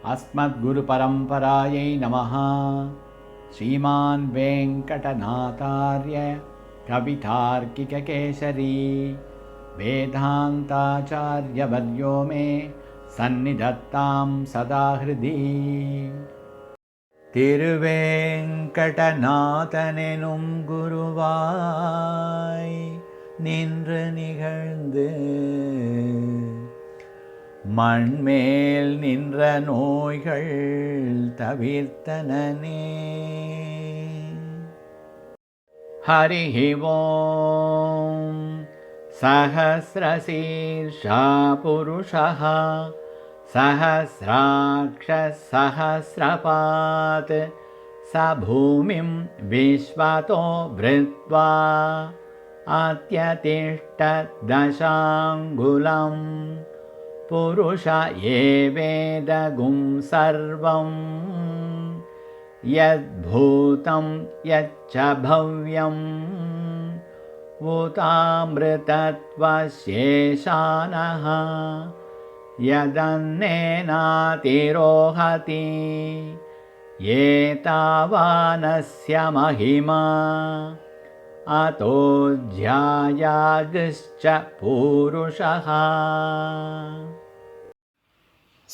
अस्मद्गुरुपरम्परायै नमः। श्रीमान् वेङ्कटनाथार्य कवितार्किककेसरी वेदान्ताचार्यवर्यो मे सन्निधत्तां सदा हृदि। திருவேங்கடநாதனெனும் குருவாய் நின்று நிகழ்ந்து மண்மேல் நின்ற நோய்கள் தவிர்த்தனனே. ஹரிஹி ஓம். சஹஸ்ரசீர்ஷா புருஷः सहस्राक्षः सहस्रपात् स भूमिं विश्वतो वृत्वा अत्यतिष्ठदशाङ्गुलं पुरुष एवेदगुं सर्वं यद्भूतं यच्च भव्यं भूतामृतत्वशेषानः यदन्नेनातिरोहति एतावानस्य महिमा अतो ध्यायादिश्च पूरुषः.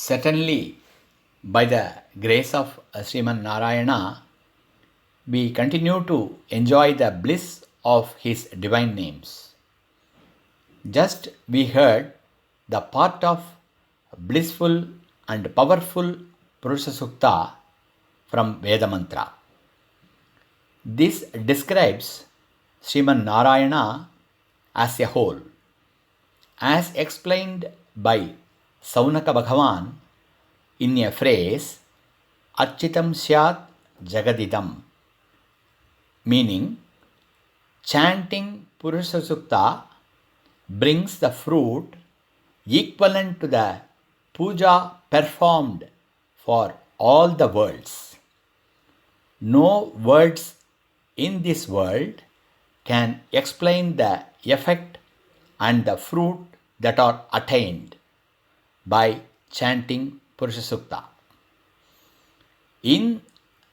Certainly, by the grace of Sriman Narayana, we continue to enjoy the bliss of his divine names. Just we heard the part of blissful and powerful Purusha Sukta from Veda Mantra. This describes Sriman Narayana as a whole, as explained by Saunaka Bhagavan in a phrase Acchitam Syat Jagadidam, meaning chanting Purusha Sukta brings the fruit equivalent to the puja performed for all the worlds. No words in this world can explain the effect and the fruit that are attained by chanting Purusha Sukta. In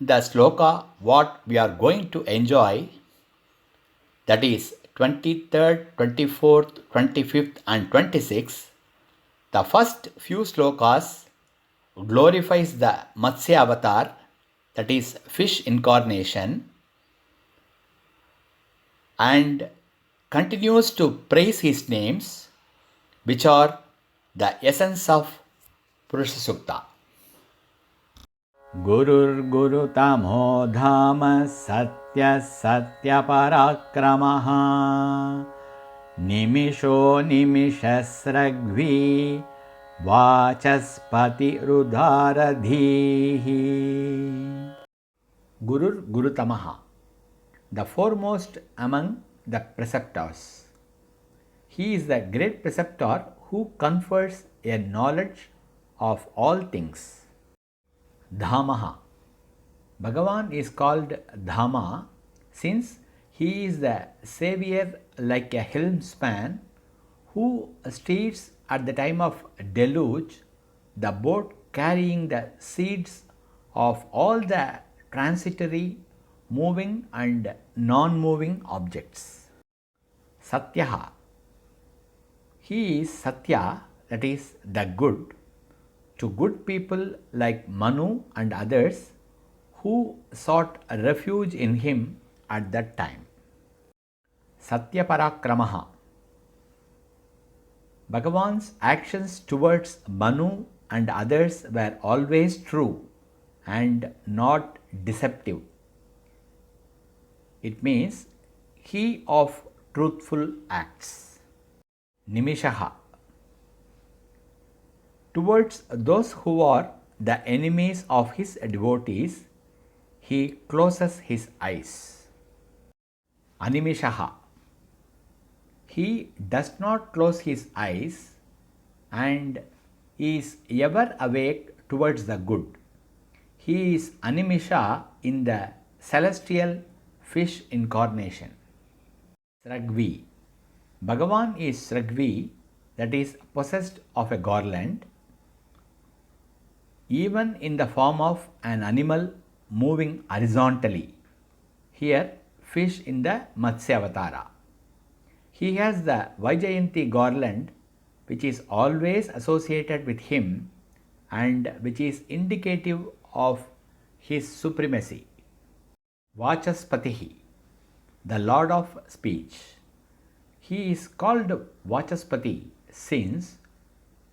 the sloka what we are going to enjoy, that is 23rd, 24th, 25th and 26th, the first few slokas glorifies the Matsya avatar, that is fish incarnation, and continues to praise his names, which are the essence of Purusha Sukta. Gurur Guru Tamo Dhama Satya Satya Parakramaha Nimisho Nimishasragvi Vachaspati Rudaradhihi. Gurur Gurutamaha, the foremost among the preceptors. He is the great preceptor who confers a knowledge of all things. Dhamaha, Bhagavan is called Dhama since he is the savior like a helmsman who steers at the time of deluge the boat carrying the seeds of all the transitory, moving and non-moving objects. Satyaha, he is Satya, that is the good, to good people like Manu and others who sought refuge in him at that time. Satya Parakramaha, Bhagavan's actions towards Manu and others were always true and not deceptive. It means he of truthful acts. Nimishaha, towards those who are the enemies of his devotees, he closes his eyes. Animishaha, he does not close his eyes and is ever awake towards the good. He is Animisha in the celestial fish incarnation. Sragvi, Bhagavan is Sragvi, that is possessed of a garland. even in the form of an animal moving horizontally. Here, fish in the Matsya Avatara. He has the Vaijayanti garland, which is always associated with him and which is indicative of his supremacy. Vachaspatihi, the Lord of Speech. He is called Vachaspati since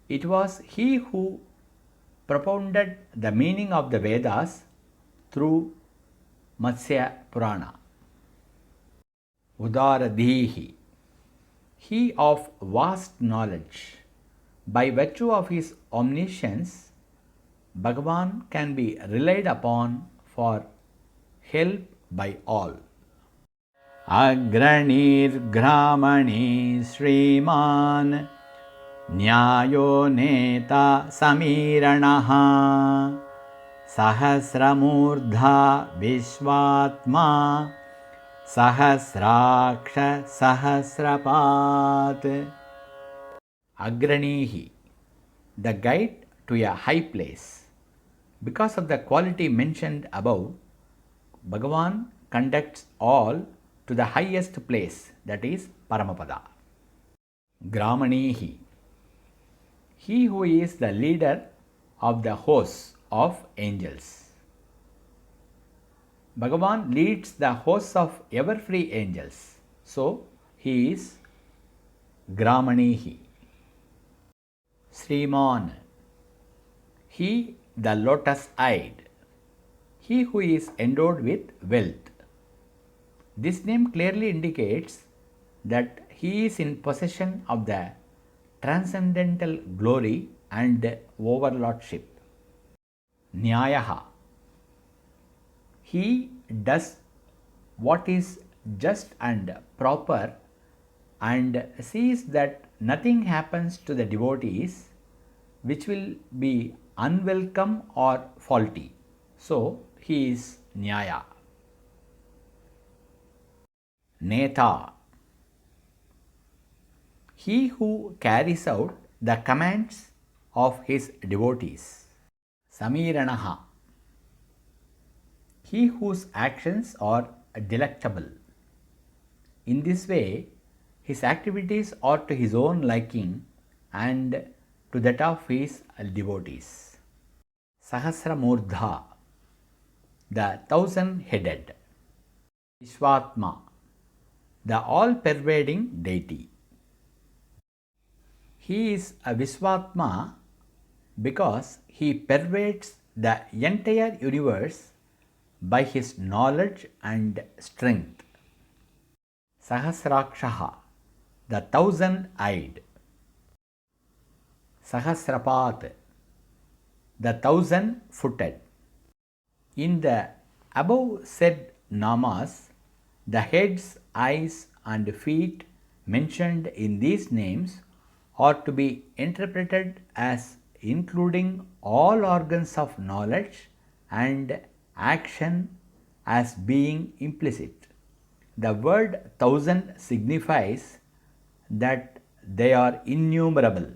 it was he who propounded the meaning of the Vedas through Matsya Purana. Udaradhihi, he of vast knowledge. By virtue of his omniscience, Bhagavan can be relied upon for help by all. Agranirgramani Sriman Nyayo Neta Samiranaha Sahasramurdha Vishwatma Sahasraksha Sahasrapat. Agranihi, the guide to a high place. Because of the quality mentioned above, Bhagavan conducts all to the highest place, that is Paramapada. Gramanihi, he who is the leader of the hosts of angels. Bhagavan leads the hosts of ever free angels. So, he is Gramanihi. Sriman, he the lotus-eyed, he who is endowed with wealth. This name clearly indicates that he is in possession of the transcendental glory and overlordship. Nyayaha, he does what is just and proper and sees that nothing happens to the devotees which will be unwelcome or faulty. So, he is Nyaya. Neta, he who carries out the commands of his devotees. Samiranaha, he whose actions are delectable. In this way, his activities are to his own liking and to that of his devotees. Sahasramurdha, the thousand-headed. Vishwatma, the all-pervading deity. He is a Vishwatma because he pervades the entire universe by his knowledge and strength. Sahasrakshaha, the thousand-eyed. Sahasrapat, the thousand-footed. In the above said namas, the heads, eyes and feet mentioned in these names are to be interpreted as including all organs of knowledge and action as being implicit. The word thousand signifies that they are innumerable,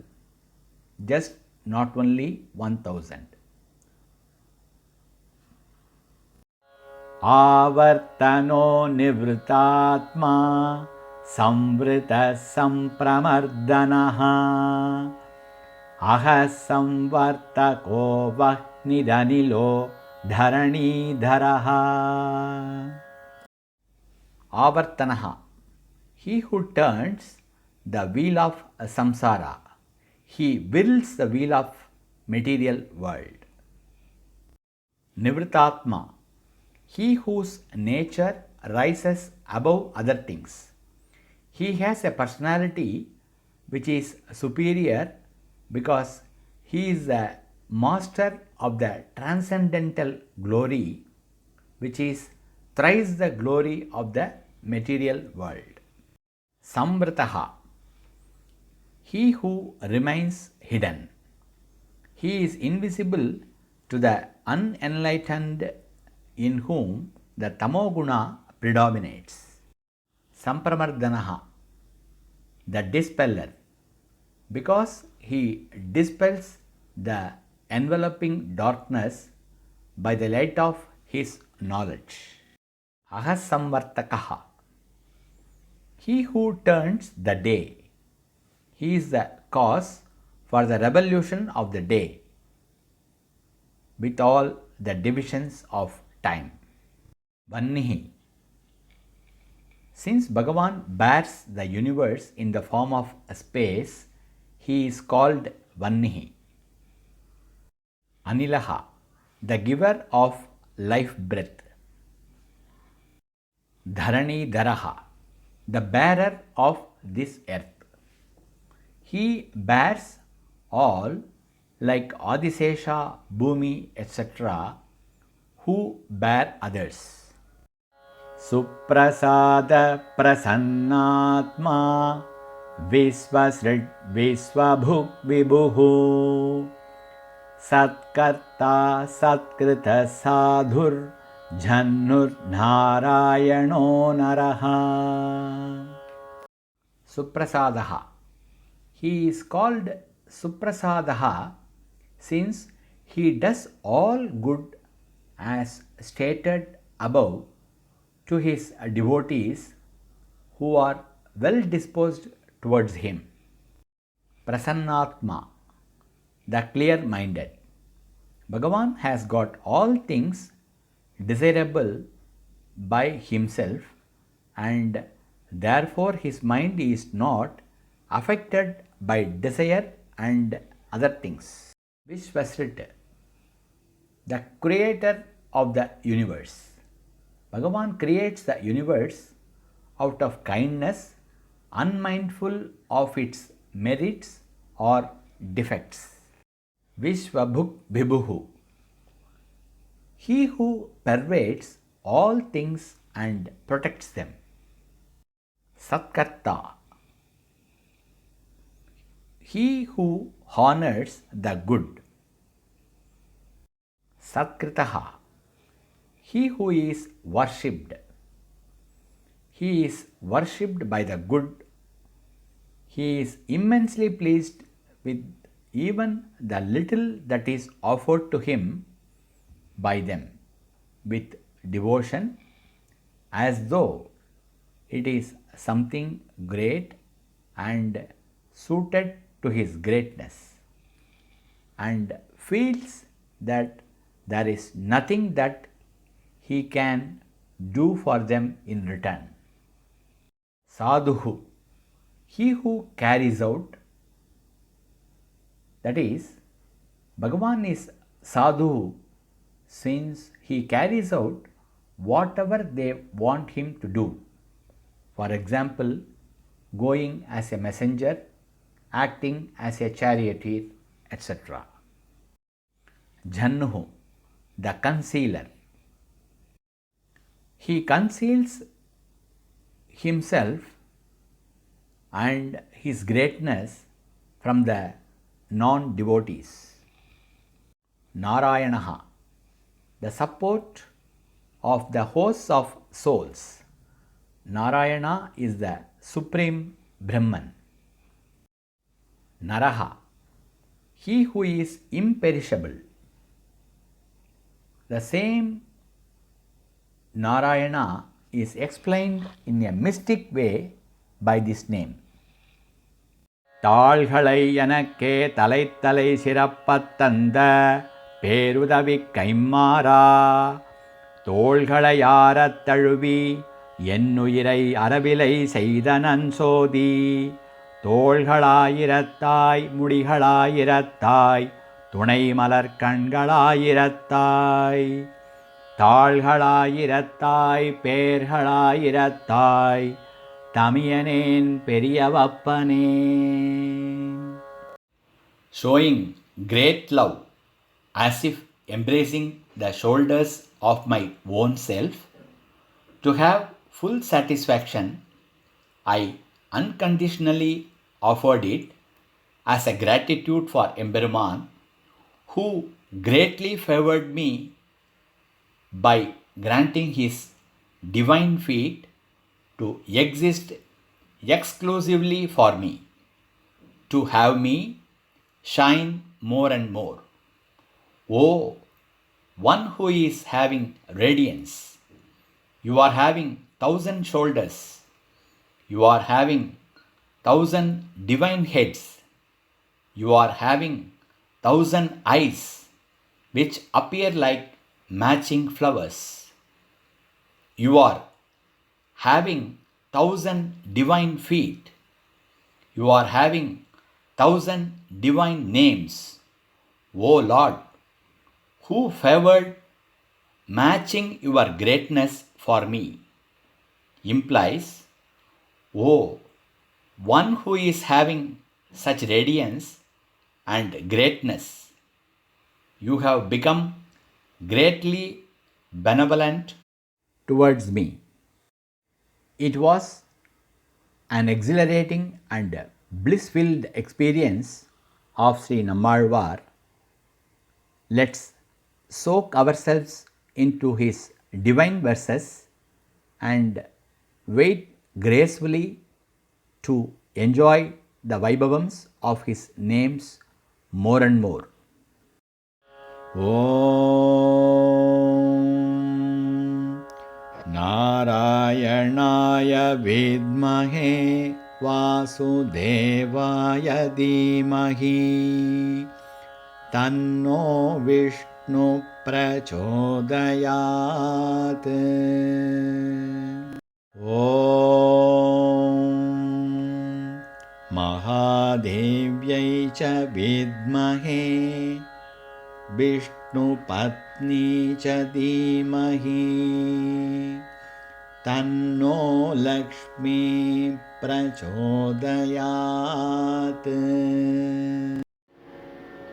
just not only 1000. Avartano nivritatma samvrita sampramardanaha ahasamvartako vahnidanilo dharani dharaha. Avartanaha, he who turns the wheel of samsara. He whirls the wheel of material world. Nivritatma, he whose nature rises above other things. He has a personality which is superior because he is the master of the transcendental glory, which is thrice the glory of the material world. Samvritaha, he who remains hidden. He is invisible to the unenlightened in whom the tamoguna predominates. Sampramardanaha, the dispeller, because he dispels the enveloping darkness by the light of his knowledge. Ahasamvartakaha. He who turns the day. He is the cause for the revolution of the day with all the divisions of time. Vannihi. Since Bhagavan bears the universe in the form of a space, he is called Vannihi. Anilaha, the giver of life breath. Dharani Dharaha, the bearer of this earth. He bears all like Adisesha, Bhumi, etc., who bear others. Suprasada Prasannatma Visvasrid Visvabhuk Vibhuhu Satkarta Satkrita Sadhur Jhannur Narayano Naraha. Suprasadaha. He is called Suprasadaha since he does all good as stated above to his devotees who are well disposed towards him. Prasannatma, the clear minded. Bhagavan has got all things desirable by himself and therefore his mind is not affected by desire and other things. Vishvasrit, the creator of the universe. Bhagavan creates the universe out of kindness, unmindful of its merits or defects. Vishvabhuk Vibhuhu. He who pervades all things and protects them. Satkarta. He who honors the good. Satkritaha. He who is worshipped. He is worshipped by the good. He is immensely pleased with even the little that is offered to him by them with devotion as though it is something great and suited to his greatness, and feels that there is nothing that he can do for them in return. Sadhuhu, he who carries out, that is, Bhagavan is Sadhu since he carries out whatever they want him to do. For example, going as a messenger, acting as a charioteer, etc. Jannuhu, the concealer. He conceals himself and his greatness from the non-devotees. Narayanaha, the support of the hosts of souls. Narayana is the supreme Brahman. Naraha, he who is imperishable. The same Narayana is explained in a mystic way by this name. தாள்களை எனக்கே தலைத்தலை சிறப்பத்தந்த பேருதவி கைம்மாறா தோள்களையாரத் தழுவி என்னுயிரை அறவிலை செய்தனன் சோதி தோள்களாயிரத்தாய் முடிகளாயிரத்தாய் துணை மலர் கண்களாயிரத்தாய் தாள்களாயிரத்தாய் பேர்களாயிரத்தாய் தமியனேன் பெரியவப்பனே. Showing great love as if embracing the shoulders of my own self, to have full satisfaction, I unconditionally offered it as a gratitude for Emperuman, who greatly favored me by granting his divine feet to exist exclusively for me, to have me shine more and more. O one who is having radiance, you are having 1,000 shoulders, you are having 1,000 divine heads, you are having 1,000 eyes which appear like matching flowers. You are having 1,000 divine feet. You are having 1,000 divine names. O Lord, who favored matching your greatness for me, implies, O one who is having such radiance and greatness, you have become greatly benevolent towards me. It was an exhilarating and bliss filled experience of Sri Nammalvar. Let's soak ourselves into his divine verses and wait gracefully to enjoy the Vaibhavams of his names more and more. Om Narayanaaya Vidmahe Vasudevaya Dhimahi Tanno Vishnu Prachodayat. Om Mahadevyai cha Vidmahe Vishnupatni cha Dhimahi Tanno Lakshmi Prachodayat.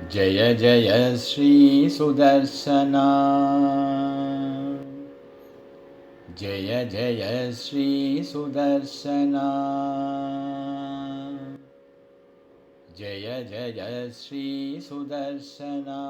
Jaya Jaya Sri Sudarshana, Jaya Jaya Sri Sudarshana, Jaya Jaya Sri Sudarshana.